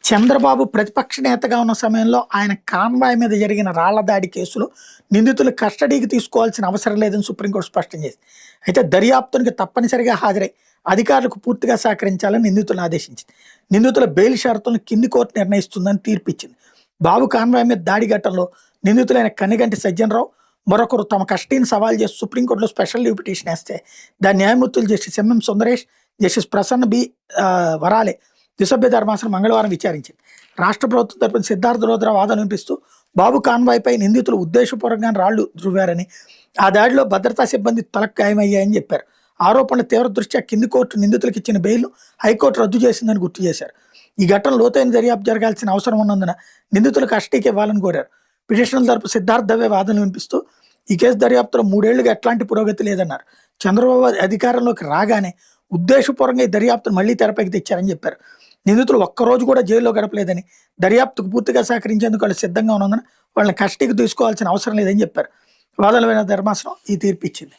చంద్రబాబు ప్రతిపక్ష నేతగా ఉన్న సమయంలో ఆయన కాన్వాయ్ మీద జరిగిన రాళ్ల దాడి కేసులో నిందితులు కస్టడీకి తీసుకోవాల్సిన అవసరం లేదని సుప్రీంకోర్టు స్పష్టం చేసింది. అయితే దర్యాప్తునికి తప్పనిసరిగా హాజరై అధికారులకు పూర్తిగా సహకరించాలని నిందితులను ఆదేశించింది. నిందితుల బెయిల్ షరతులను కింది కోర్టు నిర్ణయిస్తుందని తీర్పిచ్చింది. బాబు కాన్వాయ్ మీద దాడి ఘటనలో నిందితులైన కనిగంటి సజ్జనరావు మరొకరు తమ కస్టడీని సవాల్ చేసి సుప్రీంకోర్టులో స్పెషల్ లీవ్ పిటిషన్ వేస్తే దాని న్యాయమూర్తులు justice MM Sundaresh, justice Prasanna B Varale ద్విసభ్య ధర్మాసనం మంగళవారం విచారించింది. రాష్ట్ర ప్రభుత్వం తరపున సిద్ధార్థ లోద్రా వాదన వినిపిస్తూ బాబు కాన్వాయ్పై నిందితులు ఉద్దేశపూర్వకంగా రాళ్లు రువ్వారని, ఆ దాడిలో భద్రతా సిబ్బంది తలకు గాయమయ్యాయని చెప్పారు. ఆరోపణల తీవ్ర దృష్ట్యా కింది కోర్టు నిందితులకు ఇచ్చిన బెయిల్ను హైకోర్టు రద్దు చేసిందని గుర్తు చేశారు. ఈ ఘటన లోతైన దర్యాప్తు జరగాల్సిన అవసరం ఉన్నందున నిందితులు కస్టడీకి ఇవ్వాలని కోరారు. పిటిషనర్ల తరపు సిద్ధార్థ దవే వాదనలు వినిపిస్తూ ఈ కేసు దర్యాప్తులో 3 ఏళ్లుగా ఎట్లాంటి పురోగతి లేదన్నారు. చంద్రబాబు అధికారంలోకి రాగానే ఉద్దేశపూర్వకంగా ఈ దర్యాప్తును మళ్లీ తెరపైకి తెచ్చారని చెప్పారు. నిందితులు ఒక్కరోజు కూడా జైల్లో గడపలేదని, దర్యాప్తుకు పూర్తిగా సహకరించేందుకు వాళ్ళు సిద్ధంగా ఉన్నందున వాళ్ళని కస్టడీకి తీసుకోవాల్సిన అవసరం లేదని చెప్పారు. వాదనల ధర్మాసనం ఈ తీర్పు ఇచ్చింది.